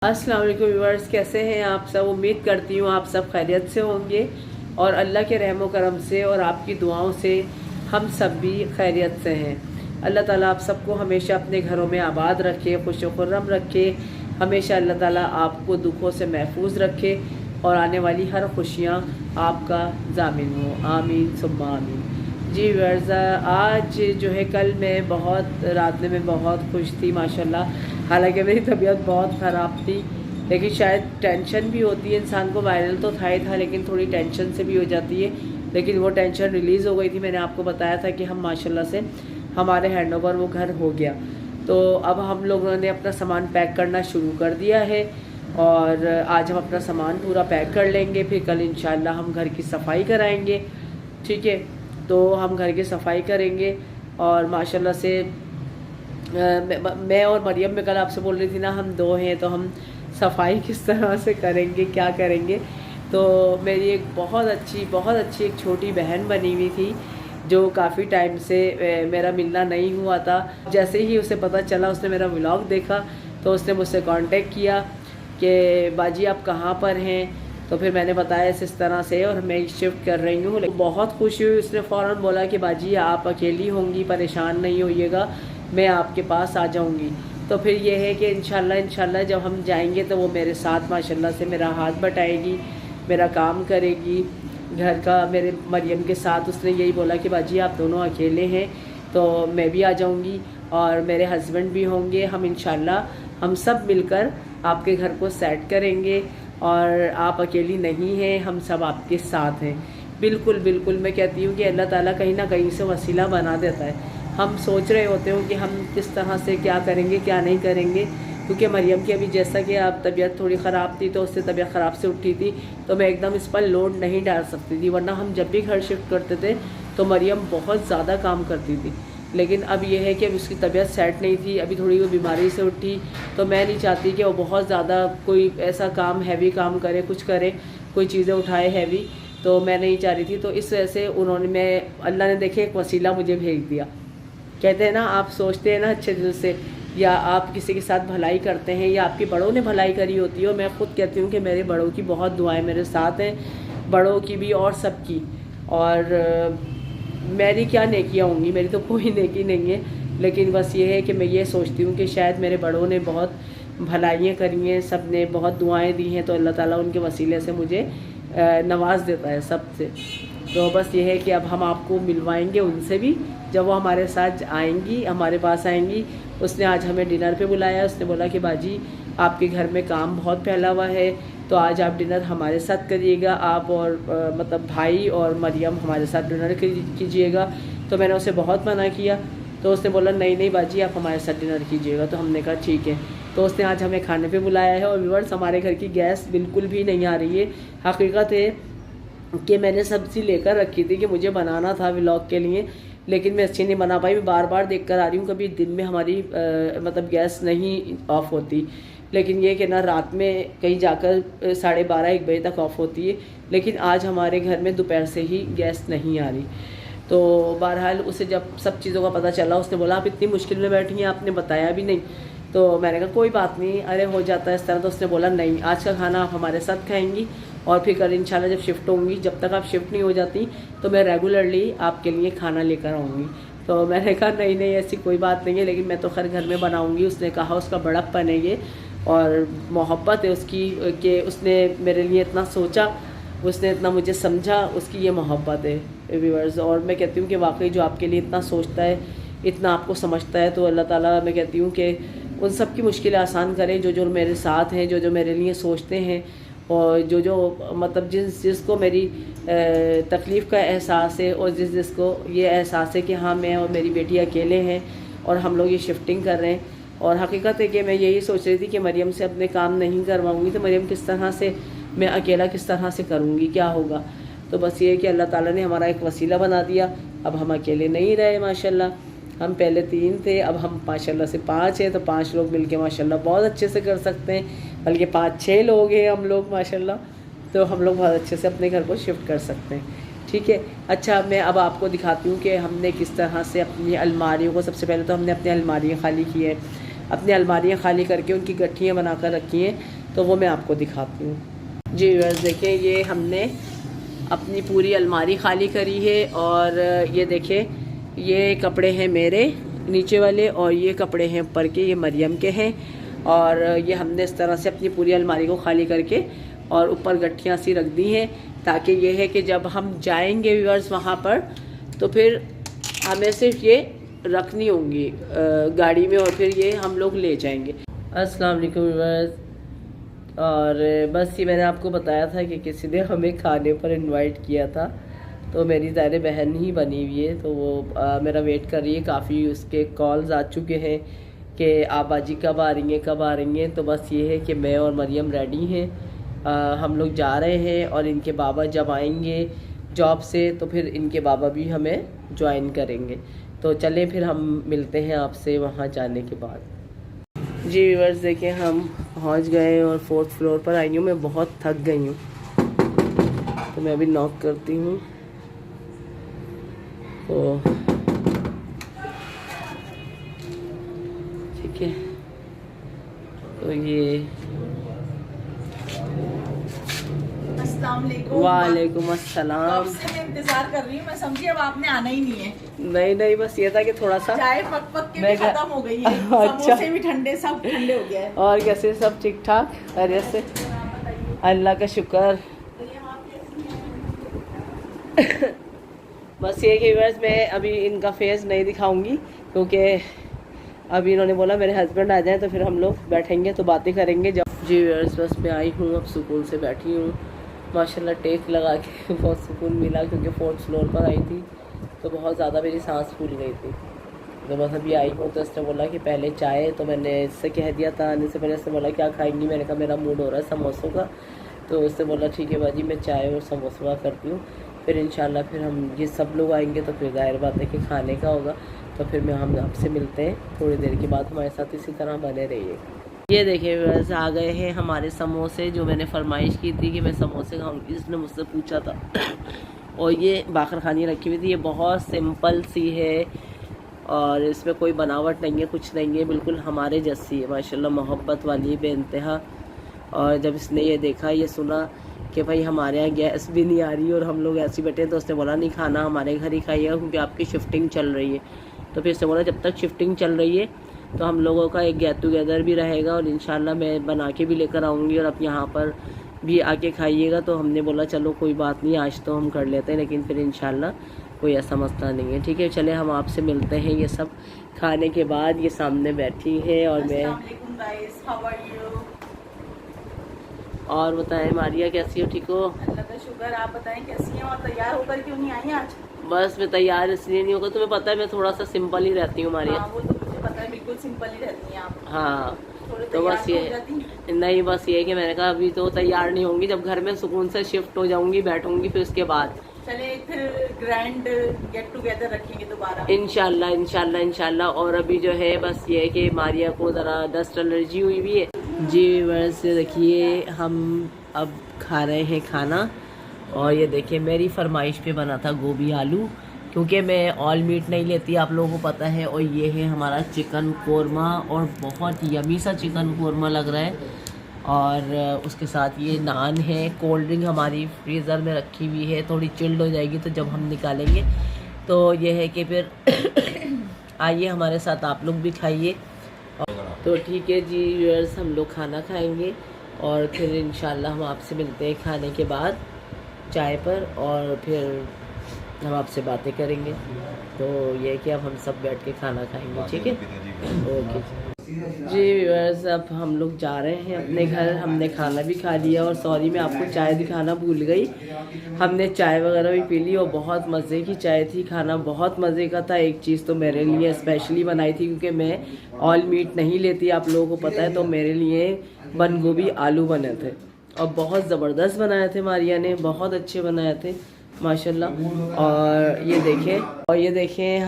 अस्सलाम वालेकुम व्यूअर्स, कैसे हैं आप सब। उम्मीद करती हूँ आप सब खैरियत से होंगे और अल्लाह के रहम करम से और आपकी दुआओं से हम सब भी खैरियत से हैं। अल्लाह ताला आप सबको हमेशा अपने घरों में आबाद रखे, खुश खुर्रम रखे। हमेशा अल्लाह ताला आपको दुखों से महफूज रखे और आने वाली हर खुशियाँ आपका ज़ामिन हो। आमीन सुम्मा आमीन। जी व्यूअर्स, आज जो है कल मैं रात में बहुत खुश थी माशाल्लाह। हालांकि मेरी तबीयत बहुत ख़राब थी, लेकिन शायद टेंशन भी होती है इंसान को। वायरल तो था ही था, लेकिन थोड़ी टेंशन से भी हो जाती है। लेकिन वो टेंशन रिलीज़ हो गई थी। मैंने आपको बताया था कि हम माशाल्लाह से हमारे हैंडओवर वो घर हो गया। तो अब हम लोगों ने अपना सामान पैक करना शुरू कर दिया है और आज हम अपना सामान पूरा पैक कर लेंगे। फिर कल इंशाल्लाह हम घर की सफाई कराएँगे। ठीक है, तो हम घर की सफाई करेंगे और माशाल्लाह से मैं और मरियम में कल आपसे बोल रही थी ना, हम दो हैं तो हम सफाई किस तरह से करेंगे, क्या करेंगे। तो मेरी एक बहुत अच्छी एक छोटी बहन बनी हुई थी जो काफ़ी टाइम से मेरा मिलना नहीं हुआ था। जैसे ही उसे पता चला, उसने मेरा व्लॉग देखा तो उसने मुझसे कांटेक्ट किया कि बाजी आप कहाँ पर हैं। तो फिर मैंने बताया इस तरह से और मैं शिफ्ट कर रही हूँ। बहुत खुशी हुई। उसने फ़ौरन बोला कि बाजी आप अकेली होंगी, परेशान नहीं होइएगा, मैं आपके पास आ जाऊंगी। तो फिर ये है कि इंशाल्लाह जब हम जाएंगे तो वो मेरे साथ माशाल्लाह से मेरा हाथ बटाएगी, मेरा काम करेगी घर का, मेरे मरियम के साथ। उसने यही बोला कि बाजी आप दोनों अकेले हैं तो मैं भी आ जाऊंगी और मेरे हस्बैंड भी होंगे। हम इंशाल्लाह हम सब मिलकर आपके घर को सेट करेंगे और आप अकेली नहीं हैं, हम सब आपके साथ हैं। बिल्कुल बिल्कुल, मैं कहती हूँ कि अल्लाह ताला कहीं ना कहीं से वसीला बना देता है। हम सोच रहे होते हो कि हम किस तरह से क्या करेंगे क्या नहीं करेंगे, क्योंकि मरियम की अभी जैसा कि आप तबीयत थोड़ी ख़राब थी तो उससे तबीयत ख़राब से उठी थी, तो मैं एकदम इस पर लोड नहीं डाल सकती थी। वरना हम जब भी घर शिफ्ट करते थे तो मरियम बहुत ज़्यादा काम करती थी। लेकिन अब यह है कि अब उसकी तबीयत सेट नहीं थी, अभी थोड़ी वो बीमारी से उठी, तो मैं नहीं चाहती कि वो बहुत ज़्यादा कोई ऐसा काम हैवी काम करे, कुछ करे, कोई चीज़ें उठाए हैवी, तो मैं नहीं चाह रही थी। तो इस वजह से अल्लाह ने देखे एक वसीला मुझे भेज दिया। कहते हैं ना, आप सोचते हैं ना अच्छे दिल से, या आप किसी के साथ भलाई करते हैं या आपकी बड़ों ने भलाई करी होती है। और मैं ख़ुद कहती हूँ कि मेरे बड़ों की बहुत दुआएं मेरे साथ हैं, बड़ों की भी और सब की। और मेरी क्या नेकियाँ होंगी, मेरी तो कोई नेकी नहीं है, लेकिन बस ये है कि मैं ये सोचती हूँ कि शायद मेरे बड़ों ने बहुत भलाइयाँ करी हैं, सब ने बहुत दुआएँ दी हैं, तो अल्लाह ताला उनके वसीले से मुझे नवाज देता है सबसे। तो बस ये है कि अब हम आपको मिलवाएंगे उनसे भी, जब वो हमारे साथ आएंगी, हमारे पास आएंगी। उसने आज हमें डिनर पे बुलाया। उसने बोला कि बाजी आपके घर में काम बहुत फैला हुआ है, तो आज आप डिनर हमारे साथ करिएगा, आप और मतलब भाई और मरियम हमारे साथ डिनर कीजिएगा। तो मैंने उसे बहुत मना किया, तो उसने बोला नहीं नहीं बाजी आप हमारे साथ डिनर कीजिएगा। तो हमने कहा ठीक है। तो उसने आज हमें खाने पे बुलाया है। और व्यूअर्स, हमारे घर की गैस बिल्कुल भी नहीं आ रही है। हकीकत है कि मैंने सब्ज़ी लेकर रखी थी कि मुझे बनाना था व्लॉग के लिए, लेकिन मैं अच्छी नहीं बना पाई। मैं बार बार देख कर आ रही हूँ, कभी दिन में हमारी मतलब गैस नहीं ऑफ़ होती, लेकिन ये कि ना रात में कहीं जाकर 12:30-1 बजे तक ऑफ़ होती है। लेकिन आज हमारे घर में दोपहर से ही गैस नहीं आ रही। तो बहरहाल उसे जब सब चीज़ों का पता चला, उसने बोला आप इतनी मुश्किल में बैठी हैं, आपने बताया भी नहीं। तो मैंने कहा कोई बात नहीं, अरे हो जाता है इस तरह। तो उसने बोला नहीं, आज का खाना आप हमारे साथ खाएंगी और फिर कल इंशाल्लाह जब शिफ्ट होंगी, जब तक आप शिफ्ट नहीं हो जाती तो मैं रेगुलरली आपके लिए खाना लेकर आऊँगी। तो मैंने कहा नहीं नहीं ऐसी कोई बात नहीं है, लेकिन मैं तो खैर घर में बनाऊँगी। उसने कहा उसका बड़प्पन है ये और मोहब्बत है उसकी, कि उसने मेरे लिए इतना सोचा, उसने इतना मुझे समझा, उसकी ये मोहब्बत है व्यूअर्स। और मैं कहती हूँ कि वाकई जो आपके लिए इतना सोचता है, इतना आपको समझता है, तो अल्लाह ताला मैं कहती हूँ कि उन सब की मुश्किलें आसान करें, जो जो मेरे साथ हैं, जो जो मेरे लिए सोचते हैं, और जो जो मतलब जिसको मेरी तकलीफ़ का एहसास है, और जिसको ये एहसास है कि हाँ मैं और मेरी बेटी अकेले हैं और हम लोग ये शिफ्टिंग कर रहे हैं। और हकीकत है कि मैं यही सोच रही थी कि मरियम से अपने काम नहीं करवाऊँगी तो मरियम किस तरह से, मैं अकेला किस तरह से करूँगी, क्या होगा। तो बस ये है कि अल्लाह ताला ने हमारा एक वसीला बना दिया। अब हम अकेले नहीं रहे माशाल्लाह। हम पहले 3 थे, अब हम माशाल्लाह से 5 हैं। तो 5 लोग मिलके माशाल्लाह बहुत अच्छे से कर सकते हैं, बल्कि 5-6 लोग हैं हम लोग माशाल्लाह। तो हम लोग बहुत अच्छे से अपने घर को शिफ्ट कर सकते हैं। ठीक है, अच्छा मैं अब आपको दिखाती हूँ कि हमने किस तरह से अपनी अलमारियों को, सबसे पहले तो हमने अपनी अलमारियाँ खाली की है। अपनी अलमारियाँ खाली करके उनकी गठियाँ बना कर रखी हैं, तो वो मैं आपको दिखाती हूँ। जी व्यूअर्स देखिए, ये हमने अपनी पूरी अलमारी खाली करी है। और ये देखें, ये कपड़े हैं मेरे नीचे वाले और ये कपड़े हैं ऊपर के, ये मरियम के हैं। और ये हमने इस तरह से अपनी पूरी अलमारी को खाली करके और ऊपर गठियाँ सी रख दी हैं, ताकि ये है कि जब हम जाएंगे व्यूअर्स वहाँ पर तो फिर हमें सिर्फ ये रखनी होंगी गाड़ी में और फिर ये हम लोग ले जाएंगे। अस्सलाम वालेकुम व्यूअर्स। और बस ये मैंने आपको बताया था कि किसी ने हमें खाने पर इनवाइट किया था, तो मेरी ज़ाहिर बहन ही बनी हुई है, तो वो मेरा वेट कर रही है। काफ़ी उसके कॉल्स आ चुके हैं कि आप बाजी कब आ रही हैं, कब आ रही हैं। तो बस ये है कि मैं और मरियम रेडी हैं, हम लोग जा रहे हैं। और इनके बाबा जब आएंगे जॉब से तो फिर इनके बाबा भी हमें ज्वाइन करेंगे। तो चलें फिर हम मिलते हैं आपसे वहाँ जाने के बाद। जी व्यूअर्स देखिए, हम पहुँच गए और 4th फ्लोर पर आई हूँ। मैं बहुत थक गई हूँ, तो मैं अभी नॉक करती हूँ। तो ठीक है, तो ये वालेकुम अस्सलाम। मैं इंतजार कर रही हूँ, मैं समझी अब आपने आना ही नहीं है। नहीं बस ये था कि थोड़ा सा चाय पक पक के भी खत्म हो गई है। अच्छा, समोसे भी ठंडे, सब ठंडे हो गया है। और कैसे सब ठीक ठाक खैरियत से? अल्लाह का शुक्र। बस ये कि व्यूअर्स मैं अभी इनका फेस नहीं दिखाऊंगी, क्योंकि अभी इन्होंने बोला मेरे हस्बैंड आ जाए तो फिर हम लोग बैठेंगे तो बातें करेंगे जब। जी व्यूअर्स बस मैं आई हूँ, अब सुकून से बैठी हूँ माशाल्लाह। टेक लगा के बहुत सुकून मिला, क्योंकि 4th फ्लोर पर आई थी तो बहुत ज़्यादा मेरी सांस फूल गई थी। तो बस अभी आई हूँ, तो इसने बोला कि पहले चाय, तो मैंने इससे कह दिया था आने से पहले। इसने बोला क्या खाएंगी, मैंने कहा मेरा मूड हो रहा है समोसों का। तो उसने बोला ठीक है बाजी, मैं चाय और समोसा करती हूँ, फिर इंशाल्लाह फिर हम ये सब लोग आएंगे तो फिर ज़ाहिर बात है कि खाने का होगा। तो फिर मैं हम आपसे मिलते हैं थोड़ी देर के बाद, हमारे साथ इसी तरह बने रहिए। ये देखिए व्यूअर्स आ गए हैं हमारे समोसे, जो मैंने फरमाइश की थी कि मैं समोसे खाऊंगी, इसने मुझसे पूछा था। और ये बाखर खानी रखी हुई थी, ये बहुत सिंपल सी है और इसमें कोई बनावट नहीं है, कुछ नहीं है, बिल्कुल हमारे जैसी है माशाल्लाह, मोहब्बत वाली बेइंतहा। और जब इसने ये देखा, ये सुना कि भाई हमारे यहाँ गैस भी नहीं आ रही और हम लोग ऐसे बैठे हैं, तो उसने बोला नहीं खाना हमारे घर ही खाइएगा, क्योंकि आपकी शिफ्टिंग चल रही है। तो फिर उसने बोला जब तक शिफ्टिंग चल रही है तो हम लोगों का एक गेट टुगेदर भी रहेगा और इंशाल्लाह मैं बना के भी लेकर आऊँगी और आप यहाँ पर भी आके खाइएगा। तो हमने बोला चलो कोई बात नहीं, आज तो हम कर लेते हैं, लेकिन फिर इंशाल्लाह कोई ऐसा मसला नहीं है। ठीक है, चले हम आपसे मिलते हैं ये सब खाने के बाद। ये सामने बैठी है और मैं। और बताएं मारिया कैसी हो, ठीक हो? अल्लाह का शुक्र, आप बताएं कैसी हैं? और तैयार होकर क्यों नहीं आई आज? बस मैं तैयार इसलिए नहीं होगा, तुम्हें पता है मैं थोड़ा सा सिंपल ही रहती हूँ मारिया। वो तो मुझे पता है, बिल्कुल सिंपल ही रहती हैं आप। हाँ, तो बस ये नहीं, बस ये कि मैंने कहा अभी तो तैयार नहीं होंगी, जब घर में सुकून से शिफ्ट हो जाऊंगी बैठूंगी फिर उसके बाद चले फिर ग्रैंड गेट टुगेदर रखेंगे दोबारा इंशाल्लाह इंशाल्लाह इंशाल्लाह। और अभी जो है बस ये है कि मारिया को ज़रा डस्ट एलर्जी हुई हुई है। जी वैसे देखिए हम अब खा रहे हैं खाना, और ये देखिए मेरी फरमाइश पे बना था गोभी आलू, क्योंकि मैं ऑल मीट नहीं लेती, आप लोगों को पता है। और ये है हमारा चिकन कोरमा, और बहुत यमी सा चिकन कोरमा लग रहा है। और उसके साथ ये नान है। कोल्ड ड्रिंक हमारी फ्रीज़र में रखी हुई है, थोड़ी चिल्ड हो जाएगी तो जब हम निकालेंगे तो ये है कि फिर आइए हमारे साथ आप लोग भी खाइए। तो ठीक है जी व्यूअर्स, हम लोग खाना खाएंगे और फिर इंशाल्लाह हम आपसे मिलते हैं खाने के बाद चाय पर, और फिर हम आपसे बातें करेंगे। तो ये है कि अब हम सब बैठ के खाना खाएंगे, ठीक है? ओके जी व्यूअर्स, अब हम लोग जा रहे हैं अपने घर। हमने खाना भी खा लिया, और सॉरी मैं आपको चाय दिखाना भूल गई। हमने चाय वगैरह भी पी ली और बहुत मज़े की चाय थी, खाना बहुत मज़े का था। एक चीज़ तो मेरे लिए स्पेशली बनाई थी, क्योंकि मैं ऑल मीट नहीं लेती, आप लोगों को पता है। तो मेरे लिए बंद गोभी आलू बने थे और बहुत ज़बरदस्त बनाए थे, मारिया ने बहुत अच्छे बनाए थे माशाल्लाह। और ये देखें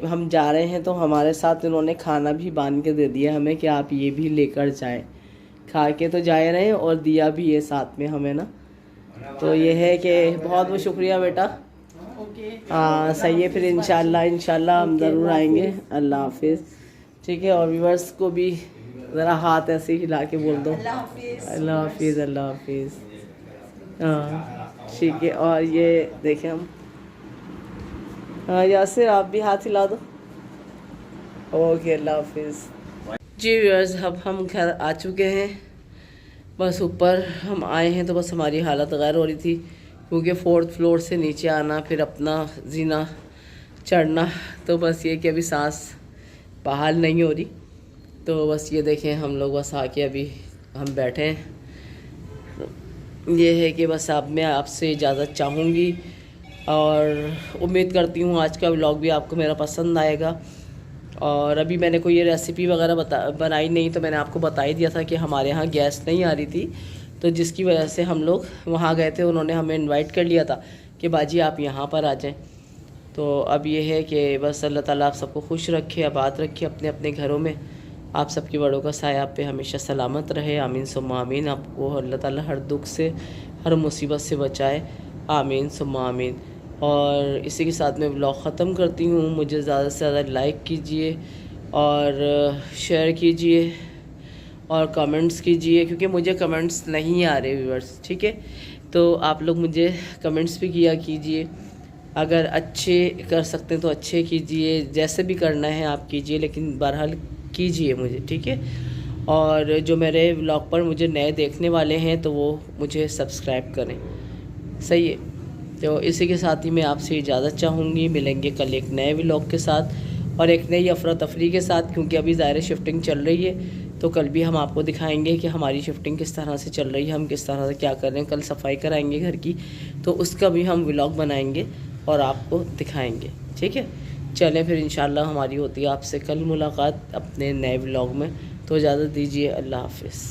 हम जा रहे हैं तो हमारे साथ इन्होंने खाना भी बांध के दे दिया हमें कि आप ये भी लेकर जाएं। खा के तो जाए रहे और दिया भी है साथ में हमें ना। तो ये है कि बहुत बहुत शुक्रिया बेटा। हाँ सही है, फिर इंशाल्लाह हम ज़रूर आएंगे। अल्लाह हाफिज़। ठीक है। और व्यूअर्स को भी ज़रा हाथ ऐसे ही हिला के बोल दो अल्लाह हाफिज। अल्लाह हाफिज़, अल्लाह हाफिज़। हाँ ठीक है। और ये देखें हम, हाँ यासिर आप भी हाथ हिला दो। ओके, अल्लाह हाफिज़। जी व्यूअर्स, अब हम घर आ चुके हैं। बस ऊपर हम आए हैं तो बस हमारी हालत गैर हो रही थी, क्योंकि 4th फ्लोर से नीचे आना फिर अपना जीना चढ़ना, तो बस ये कि अभी सांस बहाल नहीं हो रही। तो बस ये देखें हम लोग बस आके अभी हम बैठे हैं। ये है कि बस अब मैं आपसे इजाज़त चाहूँगी और उम्मीद करती हूँ आज का व्लॉग भी आपको मेरा पसंद आएगा। और अभी मैंने कोई ये रेसिपी वगैरह बनाई नहीं, तो मैंने आपको बता ही दिया था कि हमारे यहाँ गैस नहीं आ रही थी, तो जिसकी वजह से हम लोग वहाँ गए थे। उन्होंने हमें इनवाइट कर लिया था कि बाजी आप यहाँ पर आ जाएं। तो अब ये है कि बस अल्लाह ताला आप सबको खुश रखे, आबाद रखे अपने अपने घरों में। आप सबके बड़ों का साया आप पे हमेशा सलामत रहे, आमीन सुम्मा आमीन। आपको अल्लाह ताला हर दुख से, हर मुसीबत से बचाए, आमीन सुम्मा आमीन। और इसी के साथ मैं व्लॉग ख़त्म करती हूँ। मुझे ज़्यादा से ज़्यादा लाइक कीजिए और शेयर कीजिए और कमेंट्स कीजिए, क्योंकि मुझे कमेंट्स नहीं आ रहे व्यूअर्स, ठीक है। तो आप लोग मुझे कमेंट्स भी किया कीजिए, अगर अच्छे कर सकते हैं तो अच्छे कीजिए, जैसे भी करना है आप कीजिए, लेकिन बहरहाल कीजिए मुझे, ठीक है। और जो मेरे व्लॉग पर मुझे नए देखने वाले हैं तो वो मुझे सब्सक्राइब करें, सही है। तो इसी के साथ ही मैं आपसे इजाज़त चाहूँगी। मिलेंगे कल एक नए व्लॉग के साथ और एक नई अफरा तफरी के साथ, क्योंकि अभी ज़ाहिर शिफ्टिंग चल रही है। तो कल भी हम आपको दिखाएंगे कि हमारी शिफ्टिंग किस तरह से चल रही है, हम किस तरह से क्या कर रहे हैं। कल सफाई कराएंगे घर की, तो उसका भी हम व्लॉग बनाएंगे और आपको दिखाएंगे, ठीक है। चलें फिर इंशाल्लाह हमारी होती है आपसे कल मुलाकात अपने नए व्लॉग में। तो इजाज़त दीजिए, अल्लाह हाफिज़।